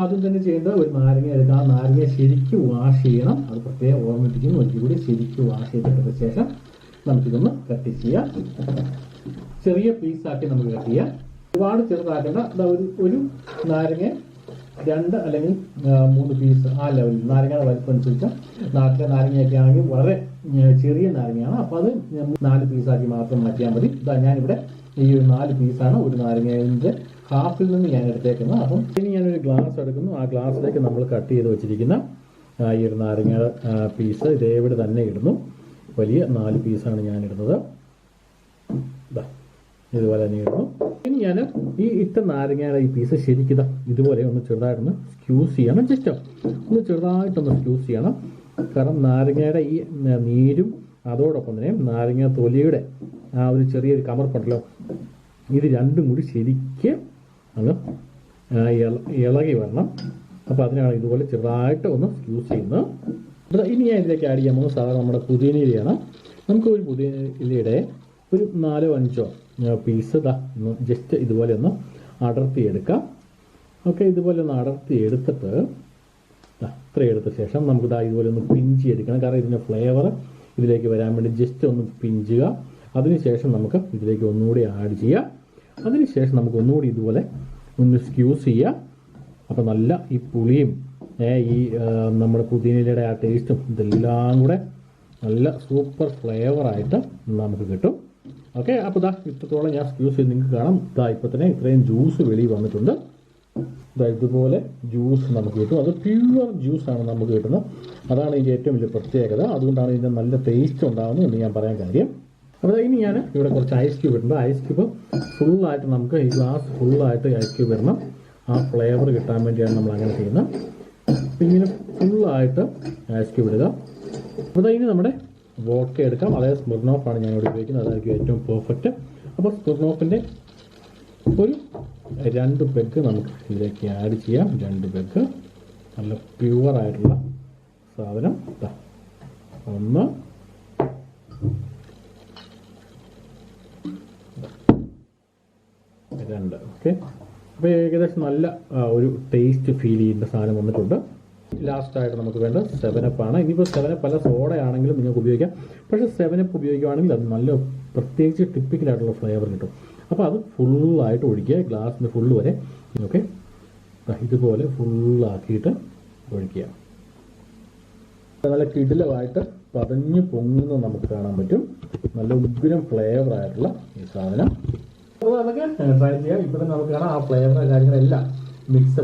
ആദ്യം തന്നെ ചെയ്യേണ്ടത് ഒരു നാരങ്ങ എടുക്കുക. ആ നാരങ്ങ ശരിക്കും വാഷ് ചെയ്യണം. അത് പ്രത്യേകം ഓർമ്മിപ്പിക്കുന്നു. ഒരിക്കൽ കൂടി ശരിക്കും വാഷ് ചെയ്തെടുത്ത ശേഷം നമുക്കിതൊന്ന് കട്ട് ചെയ്യാം. ചെറിയ പീസാക്കി നമുക്ക് കട്ട് ചെയ്യാം. ഒരുപാട് ചെറുതാക്കേണ്ട. ഒരു നാരങ്ങ 2 അല്ലെങ്കിൽ 3 പീസ് ആ ലെവലിൽ നാരങ്ങയുടെ വലിപ്പം അനുസരിച്ച്. നാട്ടിലെ നാരങ്ങയൊക്കെ ആണെങ്കിൽ വളരെ ചെറിയ നാരങ്ങയാണ്. അപ്പോൾ അത് 4 പീസാക്കി മാത്രം മാറ്റിയാൽ മതി. ഞാനിവിടെ ഈ 4 പീസാണ് ഒരു നാരങ്ങയുടെ ഹാഫിൽ നിന്ന് ഞാൻ എടുത്തേക്കുന്നത്. അപ്പം ഇനി ഞാനൊരു ഗ്ലാസ് എടുക്കുന്നു. ആ ഗ്ലാസ്സിലേക്ക് നമ്മൾ കട്ട് ചെയ്ത് വെച്ചിരിക്കുന്ന ഈ ഒരു നാരങ്ങയുടെ പീസ് ഇതേവിടെ തന്നെ ഇടുന്നു. വലിയ 4 പീസാണ് ഞാൻ ഇടുന്നത്. ഇതുപോലെ തന്നെ ഇടുന്നു. ഇനി ഞാൻ ഈ ഇട്ട നാരങ്ങയുടെ ഈ പീസ് ശരിക്കും ഇതുപോലെ ഒന്ന് ചെറുതായിട്ടൊന്ന് സ്ക്യൂസ് ചെയ്യണം. ജസ്റ്റ് ഒന്ന് ചെറുതായിട്ടൊന്ന് സ്ക്യൂസ് ചെയ്യണം. കാരണം നാരങ്ങയുടെ ഈ നീരും അതോടൊപ്പം തന്നെ നാരങ്ങ തൊലിയുടെ ആ ഒരു ചെറിയൊരു കമർപ്പുണ്ടല്ലോ, ഇത് രണ്ടും കൂടി ശരിക്ക് അങ്ങ് ഇളകി വരണം. അപ്പോൾ അതിനാണ് ഇതുപോലെ ചെറുതായിട്ട് ഒന്ന് സ്ക്യൂസ് ചെയ്യുന്നത്. ഇനി ഞാൻ ഇതിലേക്ക് ആഡ് ചെയ്യാൻ പോകുന്നത് സാധാരണ നമ്മുടെ പുതിനയിലയാണ്. നമുക്ക് ഒരു പുതിനയിലയുടെ ഒരു 4-5 പീസ് ജസ്റ്റ് ഇതുപോലെ ഒന്ന് അടർത്തിയെടുക്കാം. ഓക്കെ, ഇതുപോലെ ഒന്ന് അടർത്തിയെടുത്തിട്ട് ഇത്ര എടുത്ത ശേഷം നമുക്ക് ഇതുപോലെ ഒന്ന് പിഞ്ചി എടുക്കണം. കാരണം ഇതിൻ്റെ ഫ്ലേവർ ഇതിലേക്ക് വരാൻ വേണ്ടി ജസ്റ്റ് ഒന്ന് പിഞ്ചുക. അതിനുശേഷം നമുക്ക് ഇതിലേക്ക് ഒന്നുകൂടി ആഡ് ചെയ്യാം. അതിനുശേഷം നമുക്ക് ഒന്നുകൂടി ഇതുപോലെ ഒന്ന് സ്ക്യൂസ് ചെയ്യാം. അപ്പോൾ നല്ല ഈ പുളിയും ഈ നമ്മുടെ പുതിനയിലയുടെ ആ ടേസ്റ്റും ഇതെല്ലാം കൂടെ നല്ല സൂപ്പർ ഫ്ലേവറായിട്ട് നമുക്ക് കിട്ടും. ഓക്കെ, അപ്പോൾ ഇത്രത്തോളം ഞാൻ സ്ക്യൂസ് ചെയ്ത് നിങ്ങൾക്ക് കാണാം. ഇപ്പോൾ തന്നെ ഇത്രയും ജ്യൂസ് വെളിയിൽ വന്നിട്ടുണ്ട്. ഇതുപോലെ ജ്യൂസ് നമുക്ക് കിട്ടും. അത് പ്യുവർ ജ്യൂസാണ് നമുക്ക് കിട്ടുന്നത്. അതാണ് ഇതിൻ്റെ ഏറ്റവും വലിയ പ്രത്യേകത. അതുകൊണ്ടാണ് ഇതിൻ്റെ നല്ല ടേസ്റ്റ് ഉണ്ടാകുന്നത് എന്ന് ഞാൻ പറയാൻ കാര്യം. അപ്പോൾ ഇനി ഞാൻ ഇവിടെ കുറച്ച് ഐസ് ക്യൂബ് ഇട്ടുണ്ട്. ഐസ് ക്യൂബ് ഫുള്ളായിട്ട് നമുക്ക് ഈ ഗ്ലാസ് ഫുള്ളായിട്ട് ഐസ് ക്യൂബ് ഇടണം. ആ ഫ്ലേവർ കിട്ടാൻ വേണ്ടിയാണ് നമ്മൾ അങ്ങനെ ചെയ്യുന്നത്. ഇങ്ങനെ ഫുള്ളായിട്ട് ഐസ് ക്യൂബ് ഇടുക. അപ്പോൾ ഇനി നമ്മുടെ വോഡ്ക എടുക്കാം. അതായത് സ്മിർനോഫാണ് ഞാൻ ഇവിടെ ഉപയോഗിക്കുന്നത്. അതായിരിക്കും ഏറ്റവും പെർഫെക്റ്റ്. അപ്പോൾ സ്മിർനോഫിൻ്റെ ഒരു 2 പെഗ് നമുക്ക് ഇതിലേക്ക് ആഡ് ചെയ്യാം. 2 പെഗ് നല്ല പ്യുവറായിട്ടുള്ള സാധനം. 1 2. ഓക്കെ, അപ്പോൾ ഏകദേശം നല്ല ഒരു ടേസ്റ്റ് ഫീൽ ചെയ്യുന്ന സാധനം വന്നിട്ടുണ്ട്. ലാസ്റ്റായിട്ട് നമുക്ക് വേണ്ടത് 7up ആണ്. ഇനിയിപ്പോൾ 7up പല സോഡയാണെങ്കിലും നിങ്ങൾക്ക് ഉപയോഗിക്കാം. പക്ഷേ 7up ഉപയോഗിക്കുകയാണെങ്കിൽ അത് നല്ല പ്രത്യേകിച്ച് ടിപ്പിക്കലായിട്ടുള്ള ഫ്ലേവർ കിട്ടും. അപ്പോൾ അത് ഫുള്ളായിട്ട് ഒഴിക്കുക, ഗ്ലാസ്സിന് ഫുള്ള് വരെ. ഓക്കെ, ഇതുപോലെ ഫുള്ളാക്കിയിട്ട് ഒഴിക്കുക. നല്ല കിടിലമായിട്ട് പതഞ്ഞ് പൊങ്ങുന്നത് നമുക്ക് കാണാൻ പറ്റും. നല്ല ഉഗ്രം ഫ്ലേവറായിട്ടുള്ള ഈ സാധനം. അപ്പോൾ നമുക്ക് ട്രൈ ചെയ്യാം. ഇവിടെ നമുക്ക് കാണാം ആ ഫ്ലേവർ കാര്യങ്ങളെല്ലാം മിക്സ്